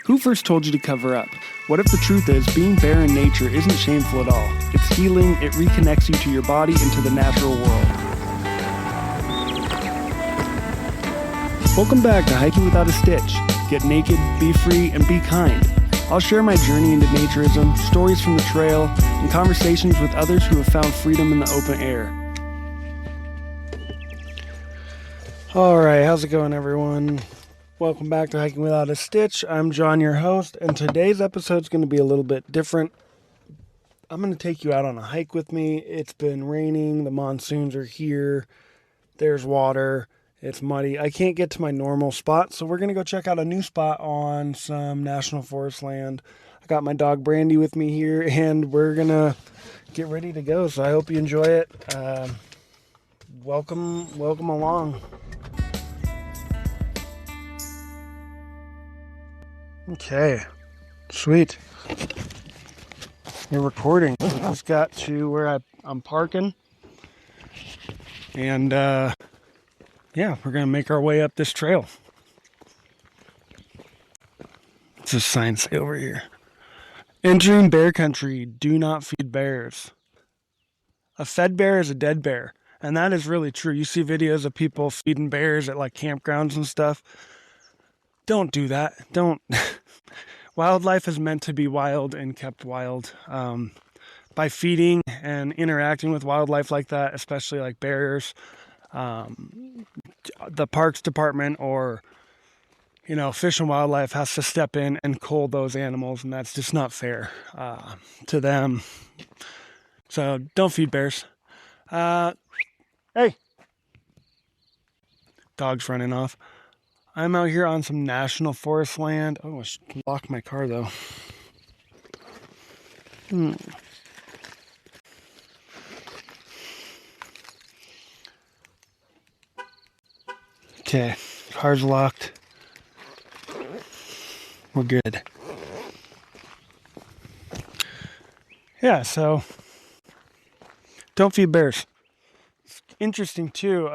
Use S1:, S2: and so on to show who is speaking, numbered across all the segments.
S1: Who first told you to cover up? What if the truth is being bare in nature isn't shameful at all? It's healing, it reconnects you to your body and to the natural world. Welcome back to Hiking Without a Stitch. Get naked, be free, and be kind. I'll share my journey into naturism, stories from the trail, and conversations with others who have found freedom in the open air. Alright, how's it going, everyone? Welcome back to Hiking Without a Stitch. I'm John, your host, and today's episode is going to be a little bit different. I'm going to take you out on a hike with me. It's been raining, the monsoons are here, there's water, it's muddy. I can't get to my normal spot, so we're going to go check out a new spot on some national forest land. I got my dog Brandy with me here, and we're going to get ready to go, so I hope you enjoy it. Welcome along. Okay, sweet. You're recording. Just got to where I'm parking. And, yeah, we're going to make our way up this trail. What's this sign say over here? Entering bear country, do not feed bears. A fed bear is a dead bear. And that is really true. You see videos of people feeding bears at like campgrounds and stuff. Don't do that. Don't. Wildlife is meant to be wild and kept wild. By feeding and interacting with wildlife like that, especially like bears, the parks department or, Fish and Wildlife has to step in and cull those animals, and that's just not fair to them. So don't feed bears. Hey! Dog's running off. I'm out here on some national forest land. Oh, I should lock my car, though. Okay, car's locked. We're good. Yeah, so don't feed bears. It's interesting, too.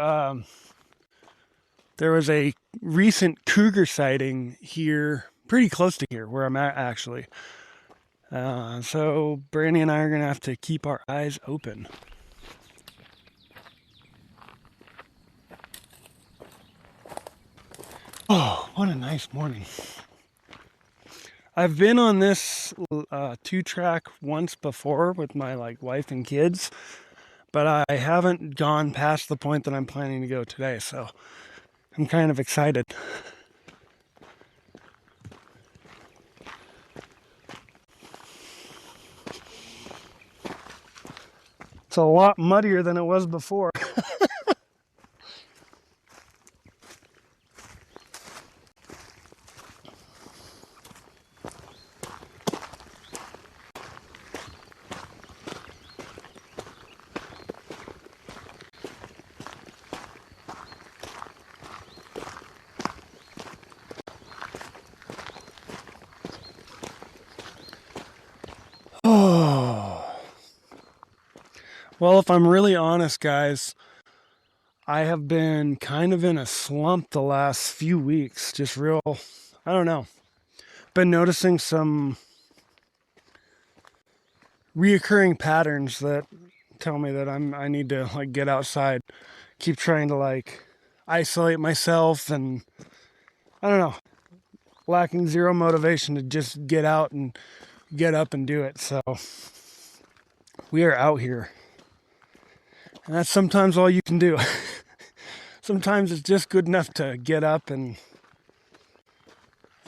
S1: There was a recent cougar sighting here, pretty close to here, where I'm at, actually. So Brandy and I are going to have to keep our eyes open. Oh, what a nice morning. I've been on this 2-track once before with my wife and kids, but I haven't gone past the point that I'm planning to go today, so I'm kind of excited. It's a lot muddier than it was before. Well, if I'm really honest, guys, I have been kind of in a slump the last few weeks. Just I don't know. Been noticing some reoccurring patterns that tell me that I need to get outside. Keep trying to isolate myself, and I don't know. Lacking zero motivation to just get out and get up and do it. So we are out here. And that's sometimes all you can do. Sometimes it's just good enough to get up and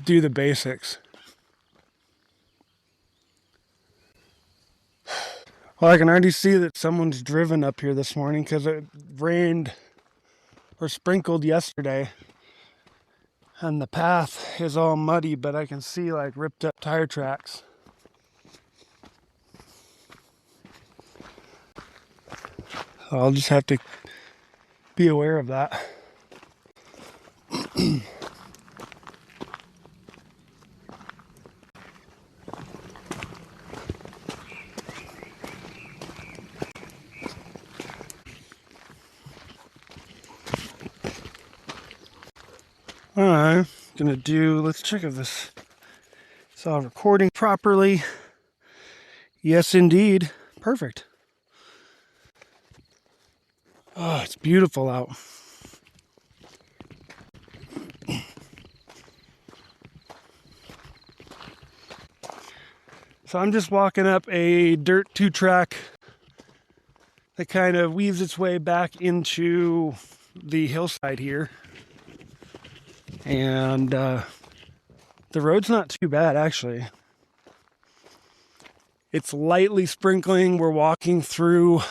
S1: do the basics. Well, I can already see that someone's driven up here this morning because it rained or sprinkled yesterday. And the path is all muddy, but I can see ripped up tire tracks. I'll just have to be aware of that. Alright, let's check if this So recording properly. Yes, indeed. Perfect. Oh, it's beautiful out. So I'm just walking up a dirt 2-track that kind of weaves its way back into the hillside here. And the road's not too bad, actually. It's lightly sprinkling. We're walking through,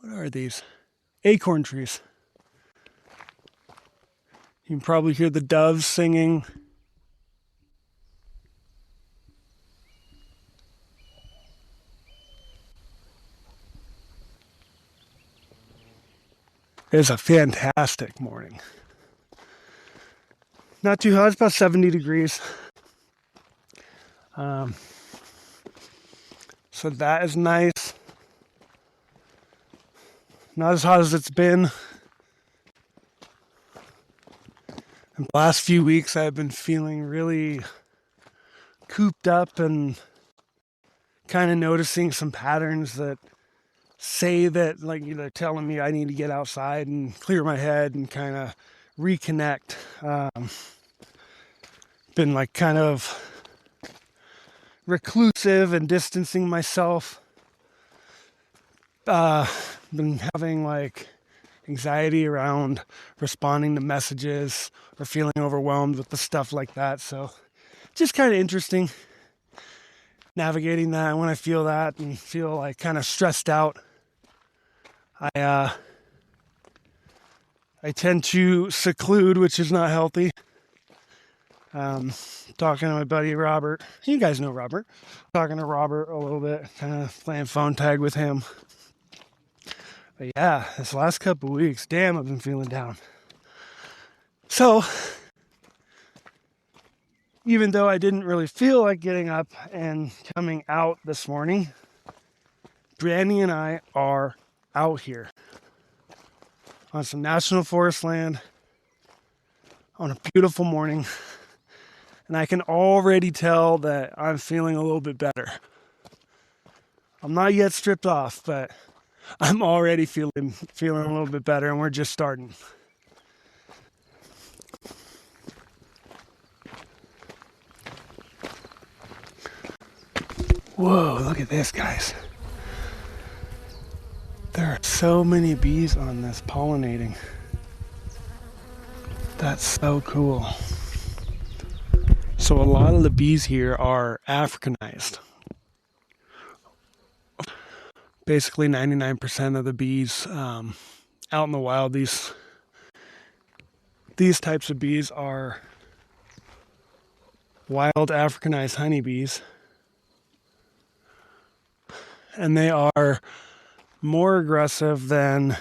S1: what are these? Acorn trees. You can probably hear the doves singing. It's a fantastic morning. Not too hot, it's about 70 degrees. So that is nice. Not as hot as it's been. In the last few weeks, I've been feeling really cooped up and kind of noticing some patterns that say that, like, they're telling me I need to get outside and clear my head and kind of reconnect. Been like kind of reclusive and distancing myself. Been having like anxiety around responding to messages or feeling overwhelmed with the stuff like that. So just kind of interesting navigating that. And when I feel that and feel like kind of stressed out, I tend to seclude, which is not healthy. Talking to my buddy Robert. You guys know Robert. Talking to Robert a little bit, kind of playing phone tag with him. But yeah, this last couple of weeks, damn, I've been feeling down. So, even though I didn't really feel like getting up and coming out this morning, Brandy and I are out here on some national forest land on a beautiful morning. And I can already tell that I'm feeling a little bit better. I'm not yet stripped off, but I'm already feeling a little bit better, and we're just starting. Whoa, look at this, guys. There are so many bees on this pollinating. That's so cool. So a lot of the bees here are Africanized. Basically 99% of the bees out in the wild, these types of bees are wild Africanized honeybees. And they are more aggressive than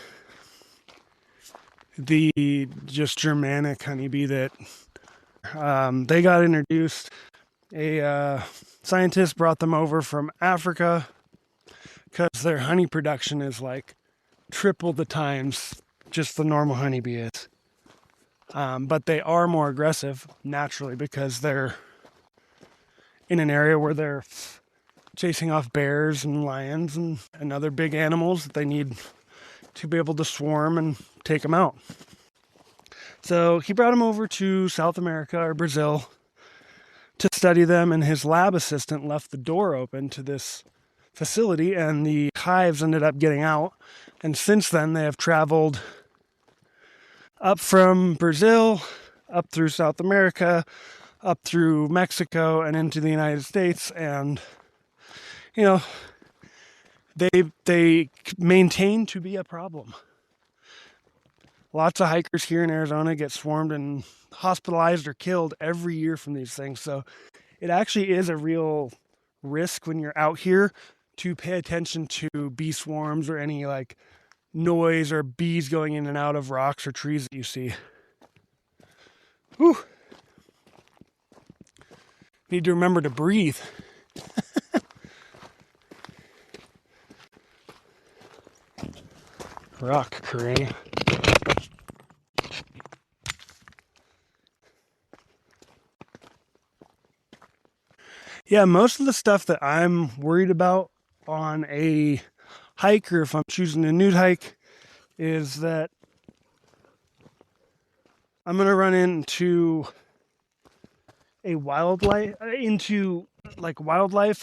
S1: the just Germanic honeybee that they got introduced. A scientist brought them over from Africa because their honey production is like triple the times just the normal honeybee is. But they are more aggressive naturally because they're in an area where they're chasing off bears and lions and other big animals that they need to be able to swarm and take them out. So he brought them over to South America or Brazil to study them, and his lab assistant left the door open to this facility, and the hives ended up getting out. And since then, they have traveled up from Brazil, up through South America, up through Mexico, and into the United States. And, you know, they maintain to be a problem. Lots of hikers here in Arizona get swarmed and hospitalized or killed every year from these things. So it actually is a real risk when you're out here to pay attention to bee swarms or any like noise or bees going in and out of rocks or trees that you see. Whew. Need to remember to breathe. Rock crane. Yeah, most of the stuff that I'm worried about on a hike, or if I'm choosing a new hike, is that I'm going to run into wildlife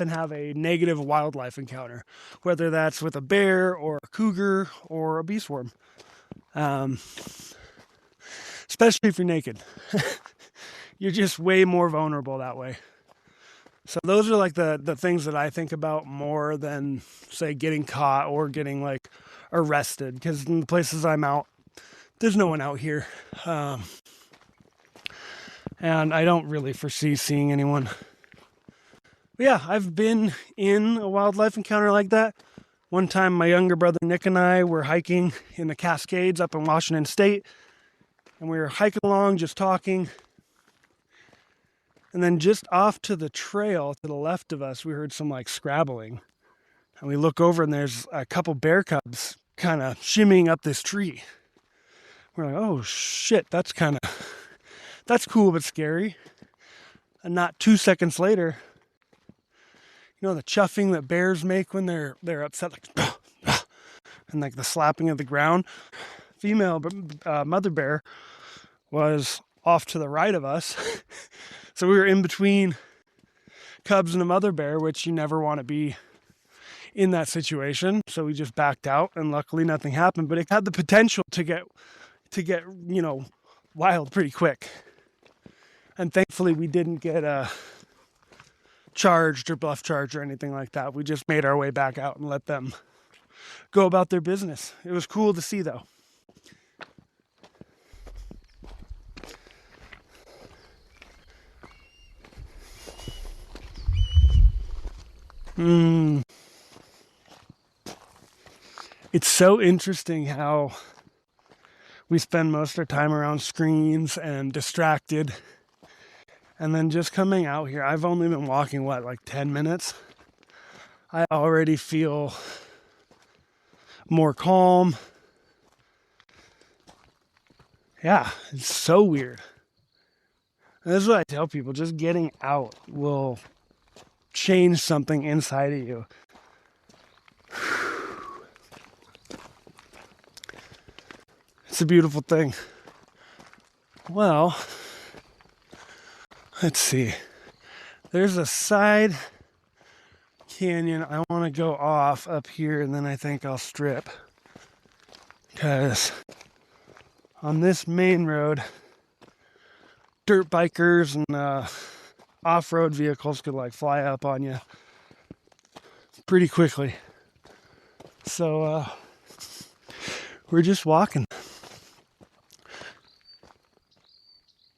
S1: and have a negative wildlife encounter, whether that's with a bear or a cougar or a bee swarm. Especially if you're naked. You're just way more vulnerable that way. So those are like the things that I think about more than, say, getting caught or getting like arrested, because in the places I'm out, there's no one out here. And I don't really foresee seeing anyone. But yeah, I've been in a wildlife encounter like that. One time my younger brother Nick and I were hiking in the Cascades up in Washington State, and we were hiking along just talking. And then just off to the trail to the left of us, we heard some like scrabbling. And we look over and there's a couple bear cubs kind of shimmying up this tree. We're like, oh shit, that's cool but scary. And not 2 seconds later, you know the chuffing that bears make when they're upset, like, and like the slapping of the ground. Female mother bear was off to the right of us. So we were in between cubs and a mother bear, which you never want to be in that situation. So we just backed out, and luckily nothing happened, but it had the potential to get wild pretty quick. And thankfully we didn't get charged or bluff charged or anything like that. We just made our way back out and let them go about their business. It was cool to see, though. It's so interesting how we spend most of our time around screens and distracted. And then just coming out here, I've only been walking, like 10 minutes? I already feel more calm. Yeah, it's so weird. And this is what I tell people, just getting out will change something inside of you. It's a beautiful thing. Well, let's see. There's a side canyon I want to go off up here, and then I think I'll strip. Because on this main road, dirt bikers and off-road vehicles could like fly up on you pretty quickly. So we're just walking.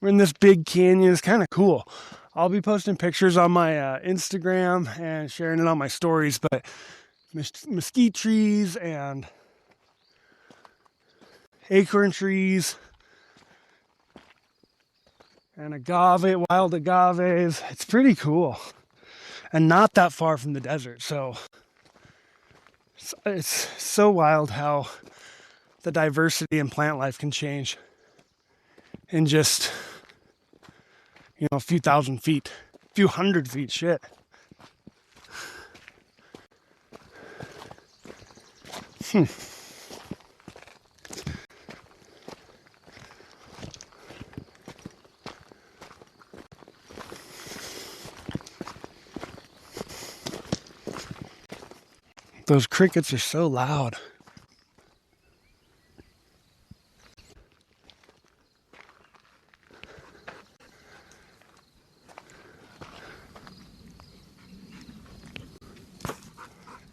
S1: We're in this big canyon. It's kind of cool. I'll be posting pictures on my Instagram and sharing it on my stories, but mesquite trees and acorn trees and wild agaves. It's pretty cool. And not that far from the desert. So it's so wild how the diversity in plant life can change in just, a few thousand feet, a few hundred feet, shit. Those crickets are so loud.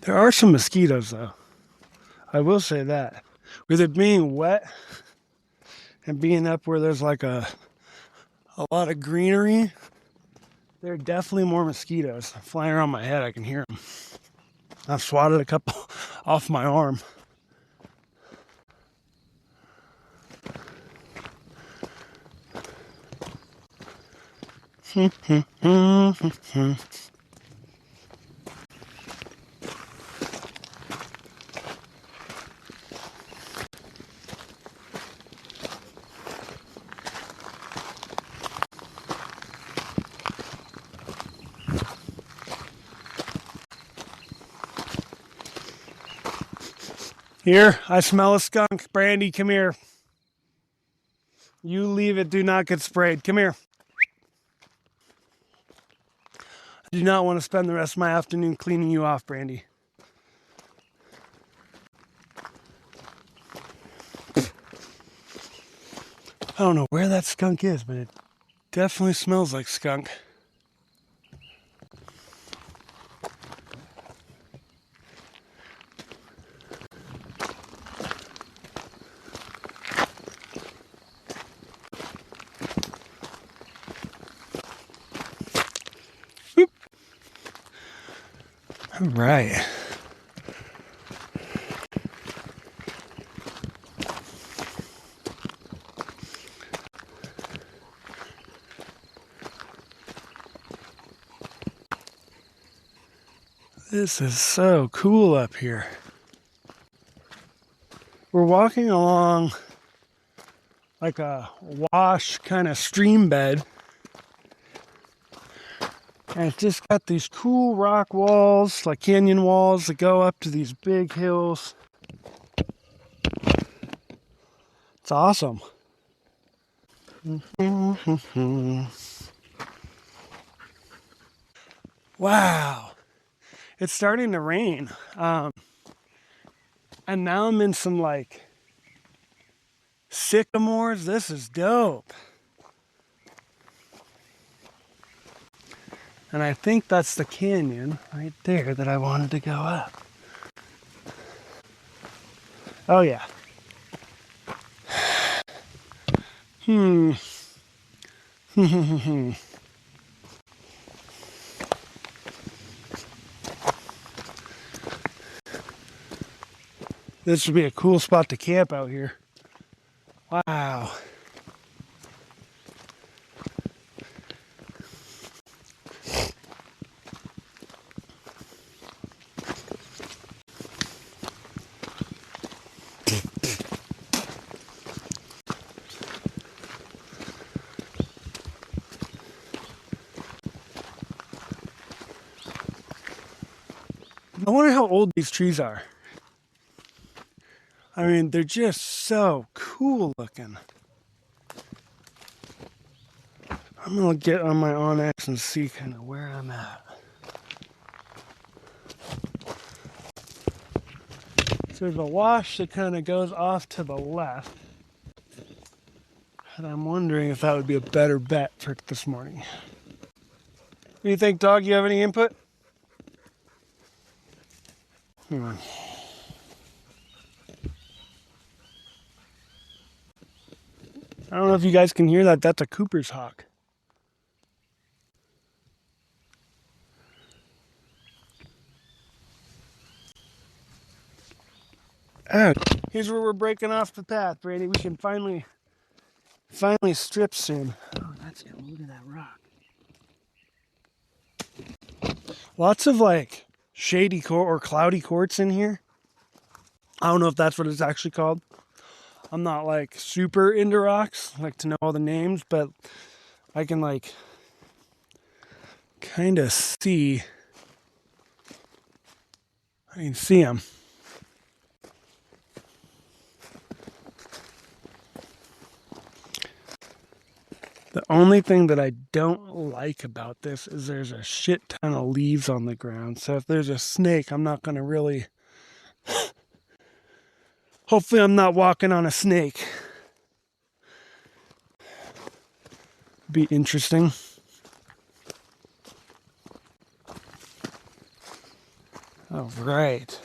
S1: There are some mosquitoes, though. I will say that. With it being wet and being up where there's like a lot of greenery, there are definitely more mosquitoes flying around my head. I can hear them. I've swatted a couple off my arm. Here, I smell a skunk. Brandy, come here. You leave it. Do not get sprayed. Come here. I do not want to spend the rest of my afternoon cleaning you off, Brandy. I don't know where that skunk is, but it definitely smells like skunk. Oop. All right. This is so cool up here. We're walking along like a wash kind of stream bed. And it's just got these cool rock walls, like canyon walls, that go up to these big hills. It's awesome. Wow. It's starting to rain. And now I'm in some like sycamores. This is dope. And I think that's the canyon right there that I wanted to go up. Oh yeah. This would be a cool spot to camp out here. Wow. I wonder how old these trees are. I mean, they're just so cool looking. I'm gonna get on my Onyx and see kind of where I'm at. So there's a wash that kind of goes off to the left. And I'm wondering if that would be a better bet for this morning. What do you think, dog? You have any input? I don't know if you guys can hear that. That's a Cooper's hawk. Oh, here's where we're breaking off the path, Brandy. We can finally strip soon. Oh, that's it. Look at that rock. Lots of like shady or cloudy quartz in here. I don't know if that's what it's actually called. I'm not like super into rocks, like to know all the names, but I can like kind of see. I can see them. The only thing that I don't like about this is there's a shit ton of leaves on the ground. So if there's a snake, I'm not going to really... Hopefully I'm not walking on a snake. Be interesting. All right.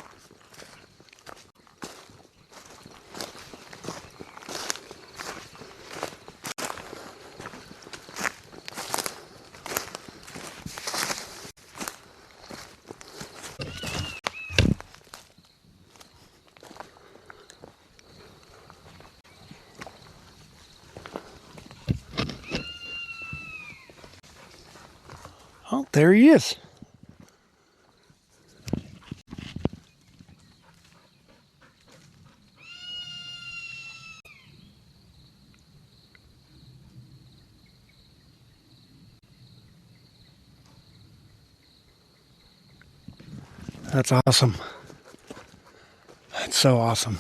S1: Oh, there he is. That's awesome. That's so awesome.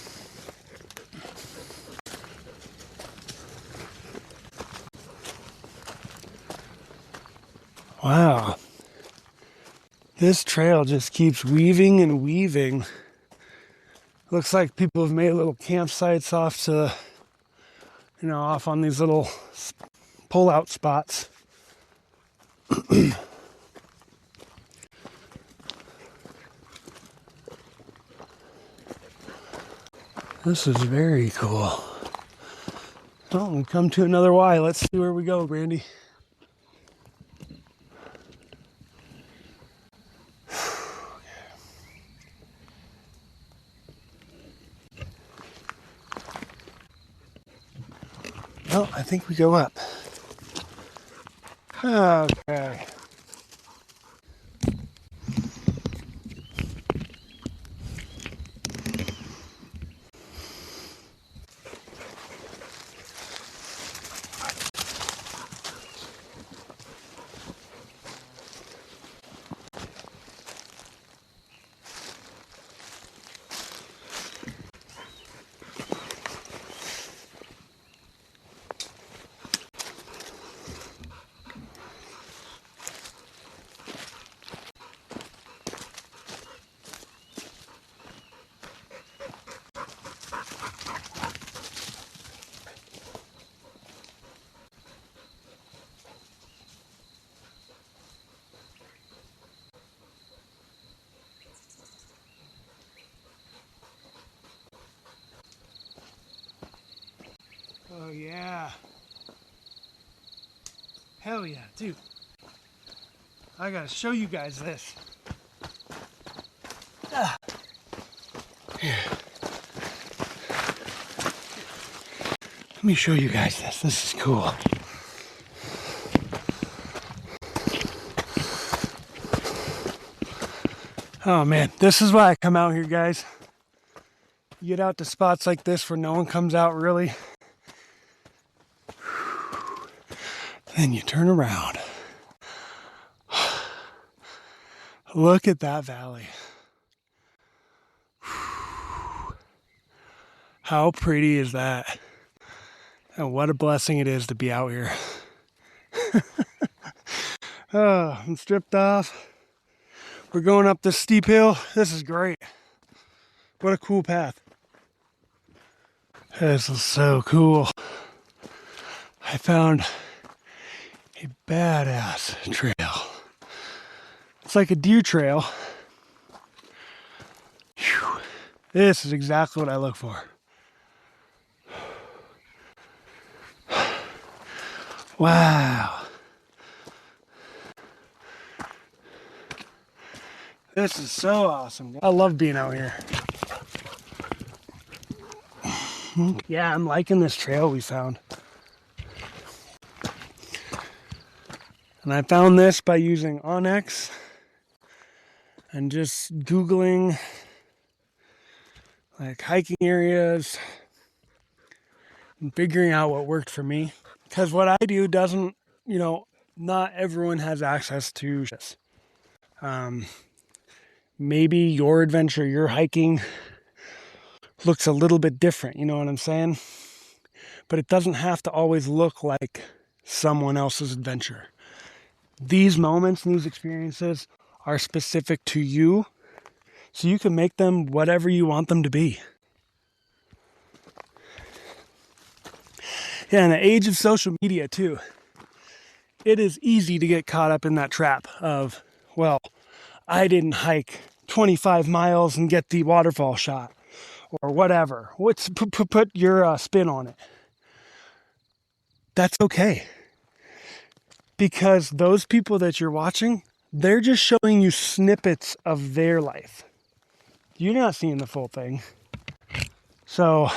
S1: Wow. This trail just keeps weaving and weaving. Looks like people have made little campsites off on these little pull-out spots. This is very cool. Well, we've come to another Y. Let's see where we go, Brandy. Well, I think we go up. Okay. Oh yeah. Hell yeah, dude. I gotta show you guys this. Here. Let me show you guys this. This is cool. Oh man, this is why I come out here, guys. You get out to spots like this where no one comes out really. Then you turn around. Look at that valley. How pretty is that? And what a blessing it is to be out here. Oh, I'm stripped off. We're going up this steep hill. This is great. What a cool path. This is so cool. I found a badass trail. It's like a deer trail. Whew. This is exactly what I look for. Wow. This is so awesome. I love being out here. Yeah, I'm liking this trail we found. And I found this by using Onyx and just Googling like hiking areas and figuring out what worked for me. Because what I do doesn't, not everyone has access to this. Maybe your adventure, your hiking looks a little bit different, you know what I'm saying? But it doesn't have to always look like someone else's adventure. These moments and these experiences are specific to you, so you can make them whatever you want them to be. Yeah, in the age of social media too, it is easy to get caught up in that trap of, well, I didn't hike 25 miles and get the waterfall shot or whatever. Put your spin on it. That's okay. Because those people that you're watching, they're just showing you snippets of their life. You're not seeing the full thing. So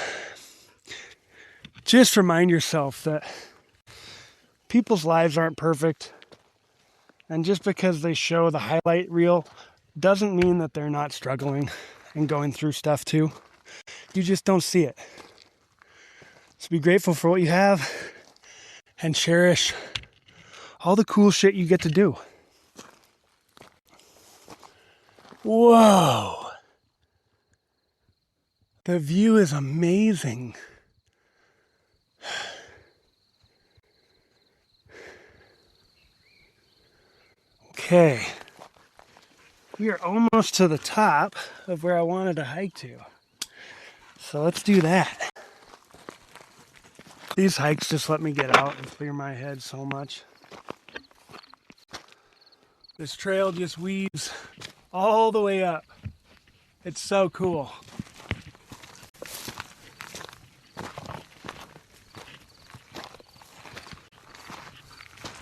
S1: just remind yourself that people's lives aren't perfect. And just because they show the highlight reel doesn't mean that they're not struggling and going through stuff too. You just don't see it. So be grateful for what you have and cherish all the cool shit you get to do. Whoa. The view is amazing. Okay. We are almost to the top of where I wanted to hike to. So let's do that. These hikes just let me get out and clear my head so much. This trail just weaves all the way up. It's so cool.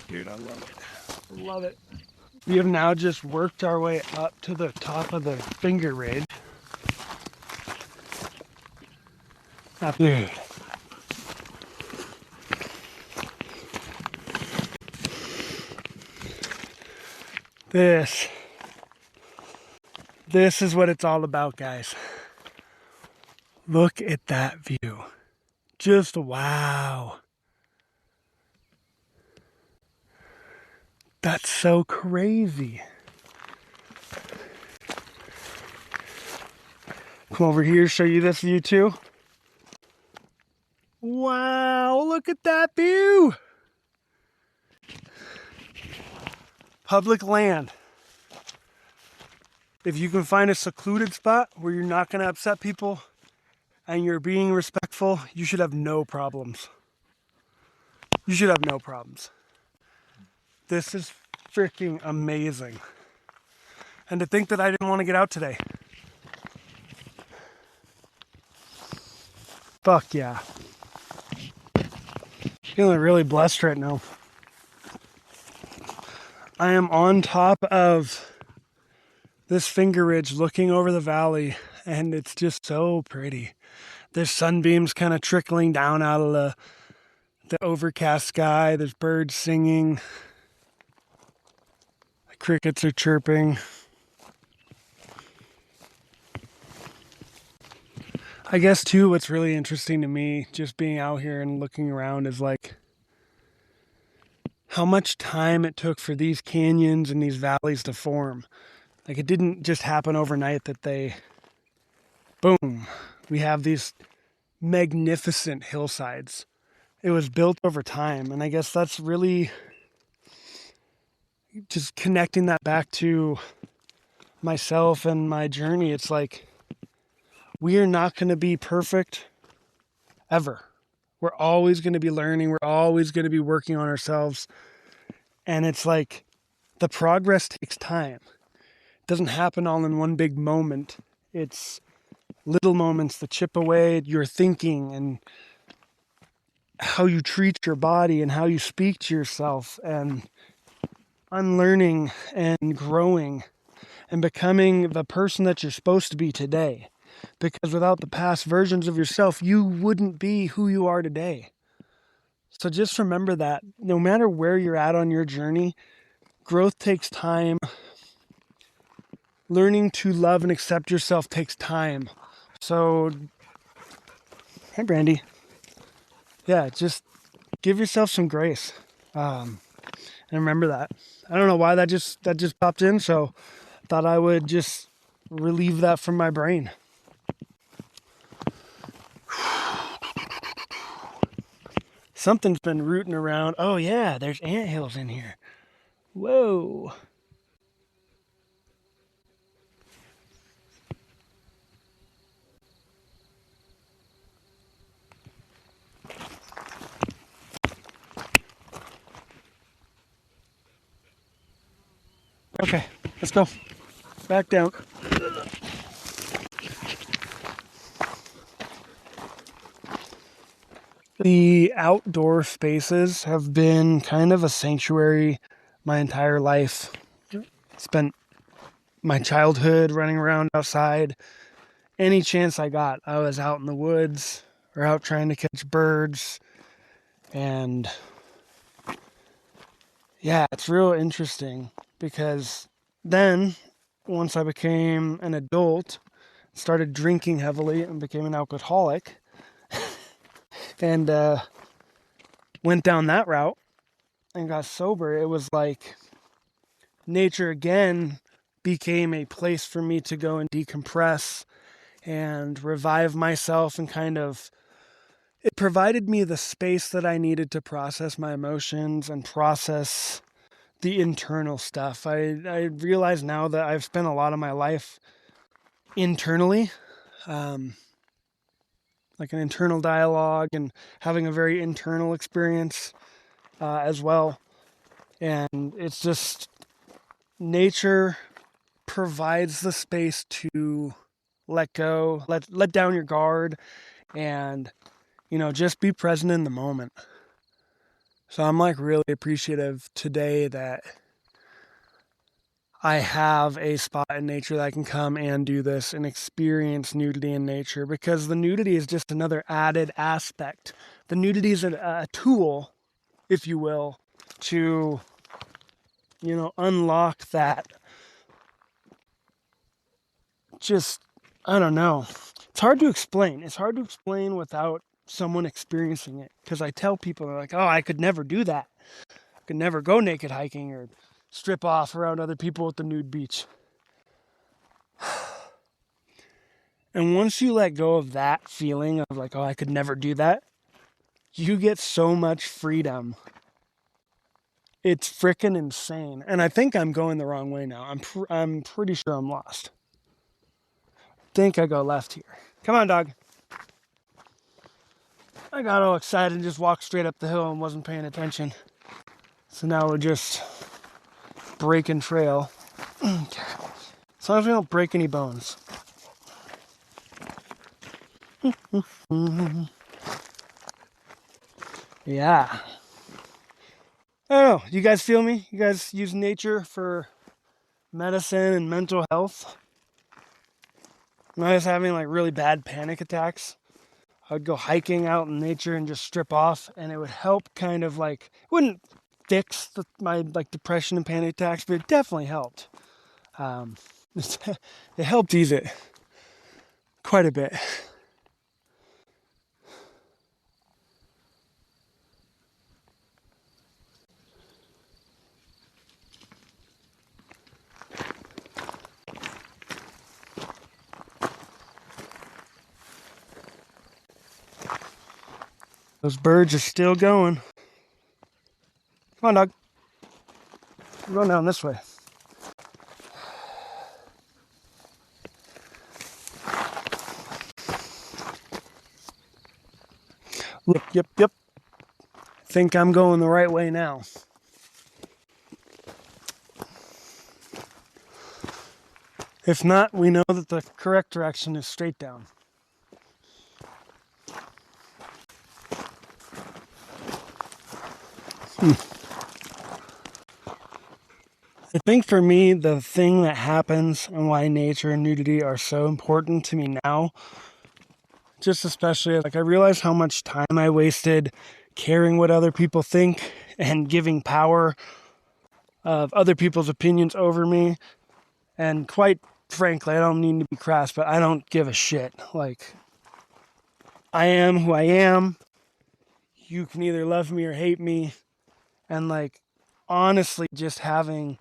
S1: Dude, I love it. Love it. We have now just worked our way up to the top of the finger ridge. Dude. This is what it's all about, guys. Look at that view. Just wow. That's so crazy. Come over here, show you this view too. Wow, look at that view. Public land. If you can find a secluded spot where you're not going to upset people and you're being respectful, you should have no problems. You should have no problems. This is freaking amazing. And to think that I didn't want to get out today. Fuck yeah. Feeling really blessed right now. I am on top of this finger ridge looking over the valley, and it's just so pretty. There's sunbeams kind of trickling down out of the overcast sky. There's birds singing. The crickets are chirping. I guess too, what's really interesting to me, just being out here and looking around, is like how much time it took for these canyons and these valleys to form. Like, it didn't just happen overnight that they, boom, we have these magnificent hillsides. It was built over time. And I guess that's really just connecting that back to myself and my journey. It's like, we are not going to be perfect ever. We're always going to be learning. We're always going to be working on ourselves. And it's like, the progress takes time. It doesn't happen all in one big moment. It's little moments that chip away at your thinking and how you treat your body and how you speak to yourself, and unlearning and growing and becoming the person that you're supposed to be today. Because without the past versions of yourself, you wouldn't be who you are today. So just remember that no matter where you're at on your journey, growth takes time. Learning to love and accept yourself takes time. So, hey, Brandy. Yeah, just give yourself some grace. And remember that. I don't know why that just popped in, so I thought I would just relieve that from my brain. Something's been rooting around. Oh yeah, there's anthills in here. Whoa. Okay, let's go. Back down. The outdoor spaces have been kind of a sanctuary my entire life. Spent my childhood running around outside. Any chance I got, I was out in the woods or out trying to catch birds. And yeah, it's real interesting because then once I became an adult, started drinking heavily and became an alcoholic, and went down that route and got sober, it was like nature again became a place for me to go and decompress and revive myself, and kind of, it provided me the space that I needed to process my emotions and process the internal stuff. I realize now that I've spent a lot of my life internally, like an internal dialogue and having a very internal experience as well. And it's just, nature provides the space to let go, let down your guard, and, just be present in the moment. So I'm like really appreciative today that I have a spot in nature that I can come and do this and experience nudity in nature, because the nudity is just another added aspect. The nudity is a tool, if you will, to, unlock that. Just, I don't know. It's hard to explain. It's hard to explain without someone experiencing it. Because I tell people, they're like, oh, I could never do that. I could never go naked hiking or strip off around other people at the nude beach. And once you let go of that feeling of like, oh, I could never do that, you get so much freedom. It's freaking insane. And I think I'm going the wrong way now. I'm pretty sure I'm lost. I think I go left here. Come on, dog. I got all excited and just walked straight up the hill and wasn't paying attention. So now we're just breaking trail. As long as we don't break any bones. Yeah. I don't know. You guys feel me? You guys use nature for medicine and mental health? When I was having like really bad panic attacks, I would go hiking out in nature and just strip off, and it would help kind of like, it wouldn't fix my like depression and panic attacks, but it definitely helped. It helped ease it quite a bit. Those birds are still going. Come on, dog. We're going down this way. Yep. I think I'm going the right way now. If not, we know that the correct direction is straight down. I think for me, the thing that happens and why nature and nudity are so important to me now, just especially like I realize how much time I wasted caring what other people think and giving power of other people's opinions over me. And quite frankly, I don't mean to be crass, but I don't give a shit. Like, I am who I am. You can either love me or hate me. And like, honestly, just having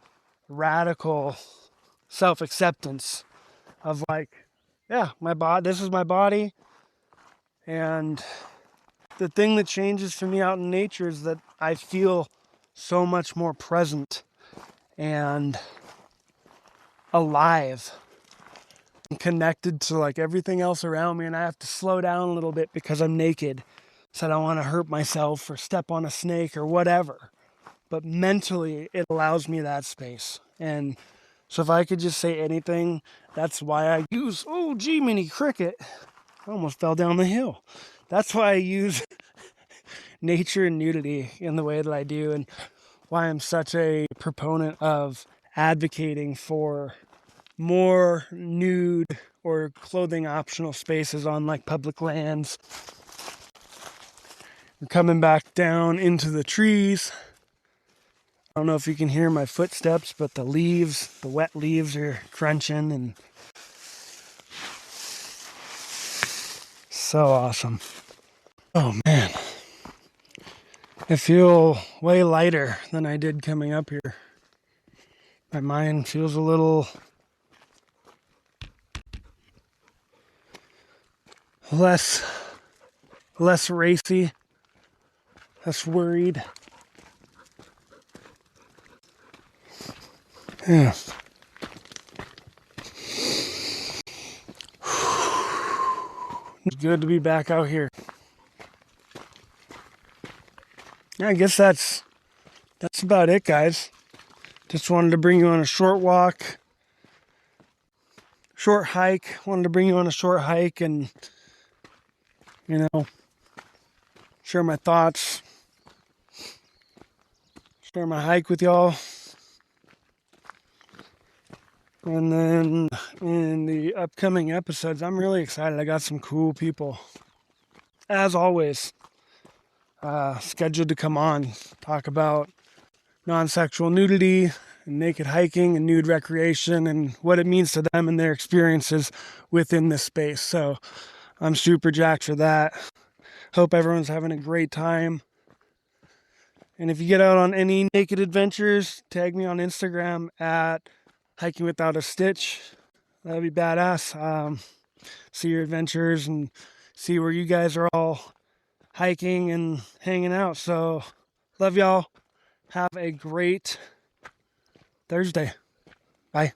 S1: radical self-acceptance of like, yeah, this is my body. And the thing that changes for me out in nature is that I feel so much more present and alive and connected to like everything else around me. And I have to slow down a little bit because I'm naked, so I don't want to hurt myself or step on a snake or whatever. But mentally, it allows me that space. And so if I could just say anything, that's why I use, oh gee, mini cricket. I almost fell down the hill. That's why I use nature and nudity in the way that I do, and why I'm such a proponent of advocating for more nude or clothing optional spaces on like public lands. We're coming back down into the trees. I don't know if you can hear my footsteps, but the wet leaves are crunching, and so awesome. Oh man, I feel way lighter than I did coming up here. My mind feels a little less racy, less worried. Yeah. It's good to be back out here. Yeah, I guess that's about it, guys. Just wanted to bring you on a short hike. Wanted to bring you on a short hike and, share my thoughts, share my hike with y'all. And then in the upcoming episodes, I'm really excited. I got some cool people, as always, scheduled to come on, talk about non-sexual nudity and naked hiking and nude recreation and what it means to them and their experiences within this space. So I'm super jacked for that. Hope everyone's having a great time. And if you get out on any naked adventures, tag me on Instagram at hiking without a stitch. That'd be badass. See your adventures and see where you guys are all hiking and hanging out. So love y'all. Have a great Thursday. Bye.